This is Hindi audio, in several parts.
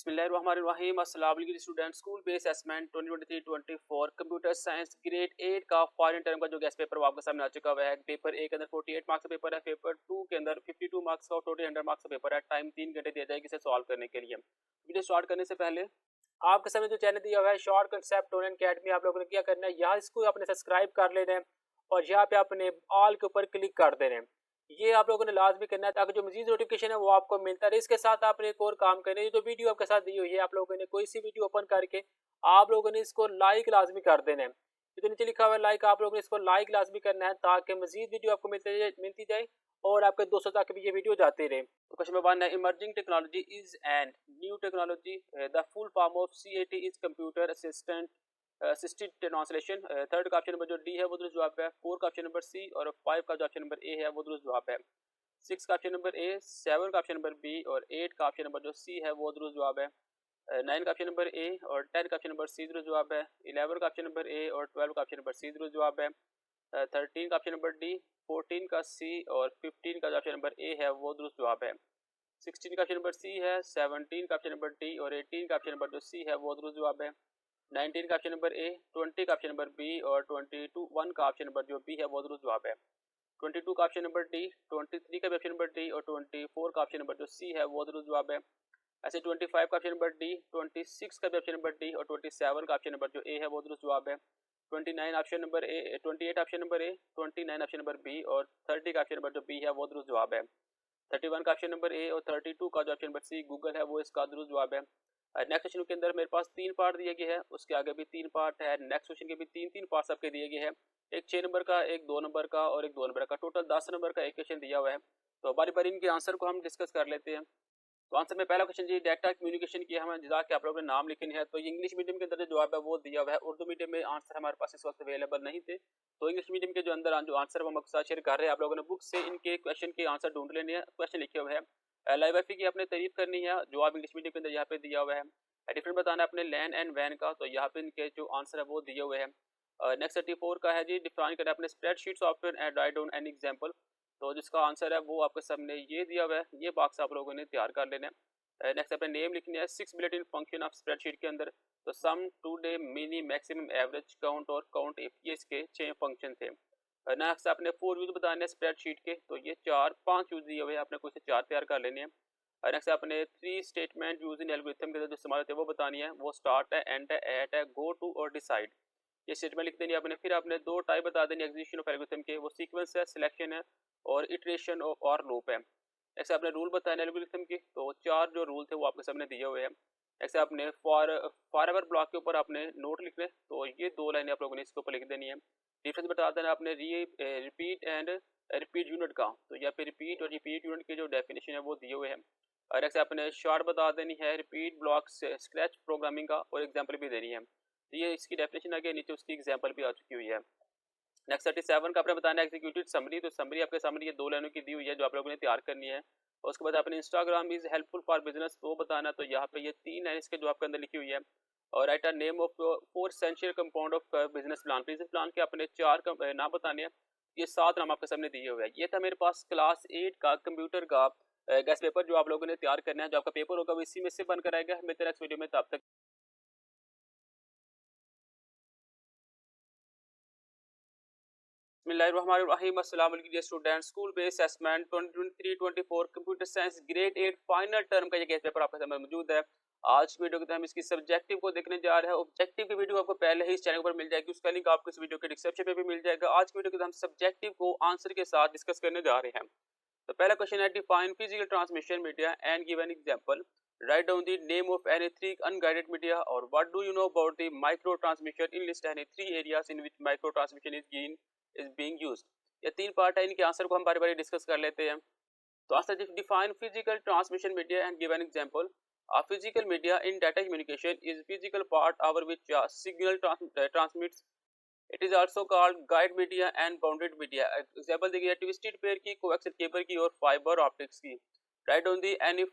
बिस्मिल्लाहिर्रहमानिर्रहीम। अस्सलाम वालेकुम student. School based assessment 2023-24 computer science grade 8 का फाइनल टर्म का जो गेस्ट पेपर वो आपके सामने आ चुका हुआ है। पेपर ए के अंदर 48 मार्क्स का पेपर है, पेपर 2 के अंदर 52 मार्क्स का और टोटल 100 मार्क्स का पेपर है। टाइम 3 घंटे दिया जाएगा इसे सॉल्व करने के लिए। वीडियो स्टार्ट करने से पहले आपके सामने जो चैनल दिया हुआ है शॉर्ट कंसेप्ट ऑनलाइन अकेडमी, आप लोगों ने क्या करना है, यहाँ इसको आपने सब्सक्राइब कर लेना है और यहाँ पे आपने ऑल के ऊपर क्लिक कर देना है। ये आप लोगों ने लाजमी करना है ताकि जो मजीद नोटिफिकेशन है वो आपको मिलता रहे। इसके साथ आपने एक और काम करना है, जो वीडियो आपके साथ दी हुई है आप लोगों ने कोई सी वीडियो ओपन करके आप लोगों ने इसको लाइक लाजमी कर देना है। तो नीचे लिखा हुआ है लाइक, आप लोगों ने इसको लाइक लाजमी करना है ताकि मजीद वीडियो आपको मिलती जाए और आपके दोस्तों तक भी ये वीडियो जाते रहे। तो क्वेश्चन नंबर 1 है, emerging technology is and new technology, the full form of CAT is computer assistant assisted translation. Third का ऑप्शन नंबर जो डी है वो दुरुस्त जवाब है। 4 का ऑप्शन नंबर सी और 5 का जो ऑप्शन नंबर ए है वो दुरुस्त जवाब है। 6 का ऑप्शन नंबर ए, 7 का ऑप्शन नंबर बी और 8 का ऑप्शन नंबर जो सी है वो दुरुस्त जवाब है। 9 का ऑप्शन नंबर ए और 10 का ऑप्शन नंबर सी दुरुस्त जवाब है। 11 का ऑप्शन नंबर ए और 12 का ऑप्शन नंबर सी दुरुस्त जवाब है। 13 का ऑप्शन नंबर डी, 14 का सी और 15 का जो ऑप्शन नंबर ए है वो दुरुस्त जवाब है। 16 का ऑप्शन नंबर सी है, 17 का ऑप्शन नंबर डी और 18 का ऑप्शन नंबर जो सी है वो दुरुस्त जवाब है। 19 का ऑप्शन नंबर ए, 20 का ऑप्शन नंबर बी और 21 का ऑप्शन नंबर जो बी है वो दुरुस्त जवाब है। 22 का ऑप्शन नंबर डी, 23 का भी ऑप्शन नंबर डी और 24 का ऑप्शन नंबर जो सी है वो दुरुस्त जवाब है। ऐसे 25 का ऑप्शन नंबर डी, 26 का भी ऑप्शन नंबर डी और 27 का ऑप्शन नंबर जो ए है वो दुरुस्त जवाब है। 29 option number A, 28 option number A, 29 option number B और 30 का ऑप्शन नंबर जो बी है वो दुरुस्त जवाब है। 31 का ऑप्शन नंबर ए और 32 का जो ऑप्शन नंबर सी गूगल है वो इसका दुरुस्त जवाब है। नेक्स्ट क्वेश्चन के अंदर मेरे पास 3 पार्ट दिए गए हैं, उसके आगे भी 3 पार्ट है। नेक्स्ट क्वेश्चन के भी 3 पार्ट्स आपके दिए गए हैं, एक 6 नंबर का, एक 2 नंबर का और एक 2 नंबर का, टोटल 10 नंबर का एक क्वेश्चन दिया हुआ है। तो बारी बारी इनके आंसर को हम डिस्कस कर लेते हैं। तो आंसर में पहला क्वेश्चन जी, डाटा कम्युनिकेशन की हमें जजा के आप लोगों ने नाम लिखनी है। तो इंग्लिश मीडियम के अंदर जो जवाब है वो दिया हुआ है, उर्दू मीडियम में आंसर हमारे पास इस वक्त अवेलेबल नहीं थे। तो इंग्लिश मीडियम के जो अंदर जो आंसर वो मकसद शेयर कर रहे हैं, आप लोगों ने बुक से इनके क्वेश्चन के आंसर ढूंढ लेने हैं। क्वेश्चन लिखे हुए हैं, लाइव वाईफाई की आपने तारीफ करनी है, जवाब इंग्लिश मीडियम के अंदर यहाँ पे दिया हुआ है। डिफरेंट बताना है अपने लैन एंड वैन का, तो यहाँ पे इनके जो आंसर है वो दिए हुए हैं। नेक्स्ट 34 का है जी, डिफाइन करना अपने spreadsheet software and write down an example. तो जिसका आंसर है वो आपके सामने ये दिया हुआ है, ये बॉक्स आप लोगों ने तैयार कर लेना है। नेक्स्ट अपने नेम लिखनी है। 6 built-in function of spreadsheet के अंदर, तो sum, today, mini, maximum, average, count और काउंट इफ, ये इसके 6 फंक्शन थे। नेक्स्ट आपने 4 यूज बताने हैं स्प्रेडशीट के, तो ये 5 यूज दिए हुए हैं, आपने कोई से 4 तैयार कर लेने हैं। नेक्स्ट आपने 3 स्टेटमेंट यूज इन एल्गोरिथम के अंदर जो इस्तेमाल होते हैं वो बतानी है, वो स्टार्ट है, एंड है, एट है, गो टू और डिसाइड, ये स्टेटमेंट लिख देनी है आपने। फिर आपने 2 टाइप बता देनी एग्जीक्यूशन ऑफ एल्गोरिथम के, वो सीक्वेंस है, सिलेक्शन है और इटरेशन और लूप है। ऐसे आपने रूल बताया एल्गोरिथम के, तो 4 जो रूल थे वो आपके सामने दिए हुए हैं। ऐसे आपने फॉर एवर ब्लॉक के ऊपर आपने नोट लिखने, तो ये 2 लाइनें आप लोगों ने इसके ऊपर लिख देनी है। डिफरेंस बता देना आपने रिपीट एंड रिपीट यूनिट का, तो यहाँ पे रिपीट और रिपीट यूनिट की जो डेफिनेशन है वो दिए हुए हैं। और ऐसे आपने शॉर्ट बता देनी है रिपीट ब्लॉक स्क्रैच प्रोग्रामिंग का, और एग्जाम्पल भी देनी है। तो ये इसकी डेफिनेशन आगे, नीचे उसकी एग्जाम्पल भी आ चुकी हुई है। नेक्स्ट 37 का आपने बताना है एग्जीक्यूटिव समरी, तो समरी आपके सामने ये 2 लाइनों की दी हुई है जो आप लोगों ने तैयार करनी है। और उसके बाद आपने Instagram is helpful for business वो बताना, तो यहाँ पे ये 3 लाइन इसके जो आपके अंदर लिखी हुई है। और right a name of 4 essential compound of business plan, business plan के अपने 4 नाम बताने हैं। ये 7 नाम आपके सामने दिए हुए हैं। ये था मेरे पास क्लास 8 का कंप्यूटर का गेस्ट पेपर जो आप लोगों ने तैयार करना है। जो आपका पेपर होगा वो इसी में से बनकर आएगा। मिलते हैं नेक्स्ट वीडियो में, तब तक बिस्मिल्लाहिर्रहमानिर्रहीम। अस्सलाम वालेकुम student. School based assessment 2023-24 computer science grade 8 final term का ये गेस्ट पेपर आपके सामने मौजूद है। आज की वीडियो के अंदर हम इसकी सब्जेक्टिव को देखने जा रहे हैं। ऑब्जेक्टिव की वीडियो आपको पहले ही इस चैनल पर मिल जाएगी, उसका लिंक आपको इस वीडियो के डिस्क्रिप्शन में भी मिल जाएगा। आज की वीडियो के अंदर हम सब्जेक्टिव को आंसर के साथ डिस्कस करने जा रहे हैं। तो पहला क्वेश्चन है, define physical transmission media and give an example. Write down the name of any 3 unguided media, और what do you know about the micro transmission in list any 3 areas in which micro transmission is being used. ये 3 पार्ट है, इनके आंसर को हम बारी बारी डिस्कस कर लेते हैं। तो answer, define physical transmission media and give an example. A physical media in data communication is physical part over which a signal transmits. It is also called guide media and bounded media. Example देखिए, twisted pair की, coaxial cable की और fiber optics की। Write down the any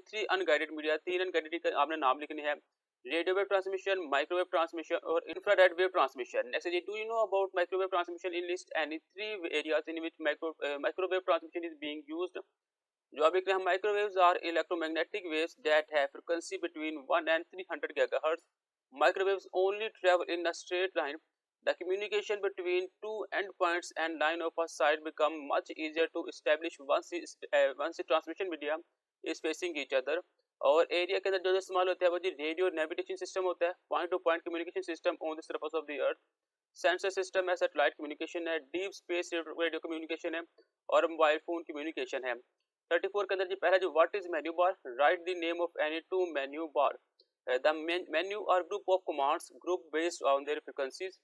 3 unguided media, 3 unguided का आपने नाम लिखने हैं। Radio wave transmission, microwave transmission और इंफ्रारेड वेव ट्रांसमिशन। नेक्स्ट है, do you know about microwave transmission in list any 3 areas in which microwave transmission is being used. जो आप देख रहे हैं microwaves are electromagnetic waves that have frequency between 1 and 300 GHz. Microwaves only travel in a straight line. The communication between two endpoints and line of sight become much easier to establish once the transmission medium is facing each other. और एरिया के अंदर जो इस्तेमाल होता है वो जी रेडियो नेविगेशन सिस्टम होता है, point two point communication system on the surface of the earth, sensor system है, सैटेलाइट कम्युनिकेशन है, डीप स्पेस रेडियो कम्युनिकेशन है और मोबाइल फोन कम्युनिकेशन है। 34 के अंदर जी पहला जो what is menu bar, write the name of any two menu bar. The menu are group of commands group based on their frequencies,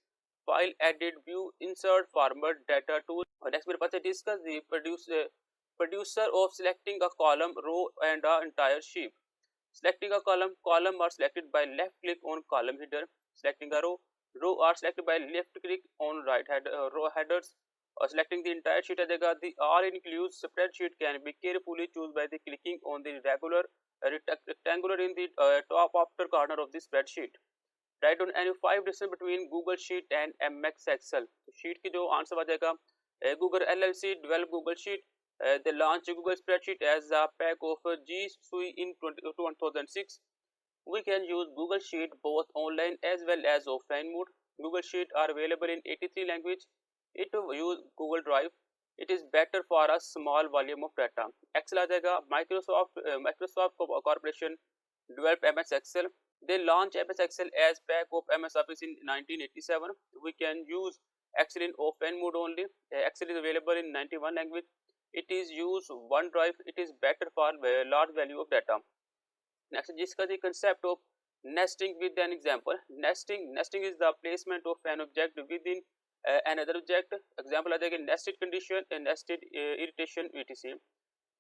file edit view insert format data tool. और नेक्स्ट मेरे पास है discuss the producer of selecting a column, row and a entire sheet. Selecting a column are selected by left click on column header. Selecting a row are selected by left click on row headers. Or selecting the entire sheet आ जाएगा। The all includes spreadsheet can be carefully choose by the clicking on the regular rectangular in the top upper corner of the spreadsheet. Write down any 5 difference between Google Sheet and MX Excel. Sheet की जो आंसर आ जाएगा Google LLC develop Google Sheet. They launched Google Spreadsheet as a pack of G Suite in 2006. We can use Google Sheet both online as well as offline mode. Google Sheet are available in 83 languages. It use Google Drive. It is better for a small volume of data. Excel आ जाएगा Microsoft Corporation developed MS Excel. They launched MS Excel as pack of MS Office in 1987. We can use Excel in offline mode only. Excel is available in 91 languages. It is use OneDrive. It is better for large value of data. Next, discuss the concept of nesting with an example. Nesting is the placement of an object within another object. Example आ जाएगा nested condition, nested irritation etc.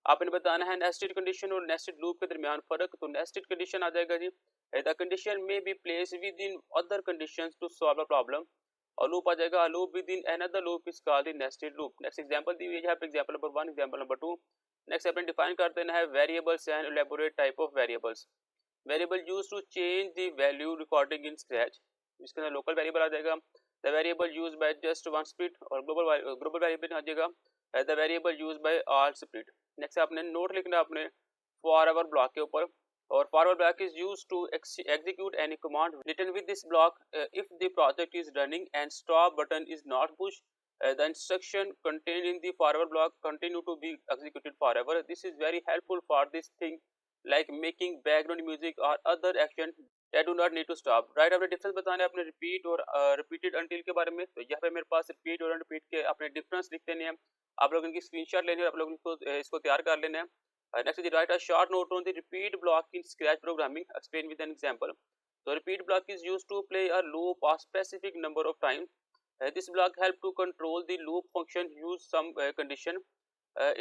आपने बताना है nested condition और nested loop के दरमियान फर्क। तो nested condition आ जाएगा जी the condition may be placed within other conditions to solve a problem. और लूप आ जाएगा loop within another loop is called the nested loop. Next example दी हुई है यहाँ पे example number 1, example number 2। Next अपन डिफाइन कर देना है variables and elaborate type of variables. Variable used to change the value recording in Scratch, इसके अंदर लोकल वेरिएबल आ जाएगा। The variable used by just one split और ग्लोबल वेरिएबल आ जाएगा the variable used bye all split. Next आपने नोट लिखना अपने फॉरएवर ब्लॉक के ऊपर, or forward block is used to execute any command written with this block. If the project is running and stop button is not pushed, the instruction contained in the forward block continue to be executed forever. This is very helpful for this thing like making background music or other action that do not need to stop. Right, आपने डिफरेंस बताना है अपने रिपीट और रिपीटेड अनटिल के बारे में। तो यहाँ पे मेरे पास रिपीट और अनरिपीट के अपने डिफरेंस लिख देने हैं। आप लोग इनकी स्क्रीनशॉट लेने हैं, आप लोग इसको तैयार कर लेना है। Next, write a short note on the repeat block in Scratch programming. Explain with an example. The repeat block is used to play a loop a specific number of times. This block helps to control the loop function. Use some condition.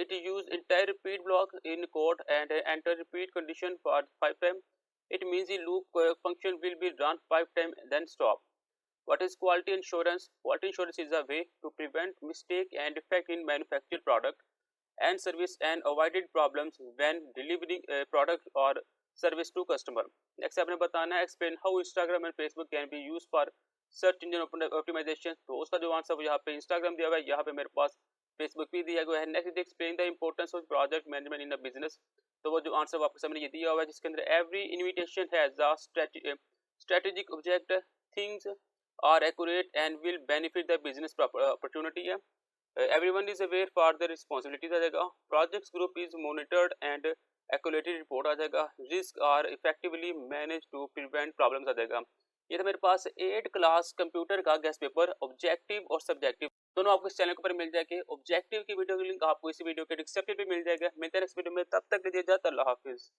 It use entire repeat block in code and enter repeat condition for 5 times. It means the loop function will be run 5 times then stop. What is quality insurance? Quality insurance is a way to prevent mistake and defect in manufactured product and service and avoided problems when delivering a product or service to customer. Next आपने बताना है explain how Instagram and Facebook can be used for search engine optimization. तो उसका जो आंसर यहाँ पे Instagram दिया हुआ है, यहाँ पे मेरे पास Facebook भी दिया हुआ है। Next explain the importance of project management in a business. तो वो जो आंसर आपके सामने ये दिया हुआ है जिसके अंदर every invitation has a strategic object, things are accurate and will benefit the business opportunity है। Everyone is aware for their responsibilities आ जाएगा। Projects group is monitored and accurate report आ जाएगा। Risk are effectively managed to prevent problems आ जाएगा। ये था मेरे पास 8 क्लास कंप्यूटर का गेस्ट पेपर ऑब्जेक्टिव और सब्जेक्टिव दोनों आपको इस चैनल के ऊपर मिल जाएंगे। ऑब्जेक्टिव की वीडियो की लिंक आपको इसी वीडियो के डिस्क्रिप्शन पे मिल जाएगा। मिलते हैं नेक्स्ट वीडियो में, तब तक के लिए इजाजत, अल्लाह हाफिज।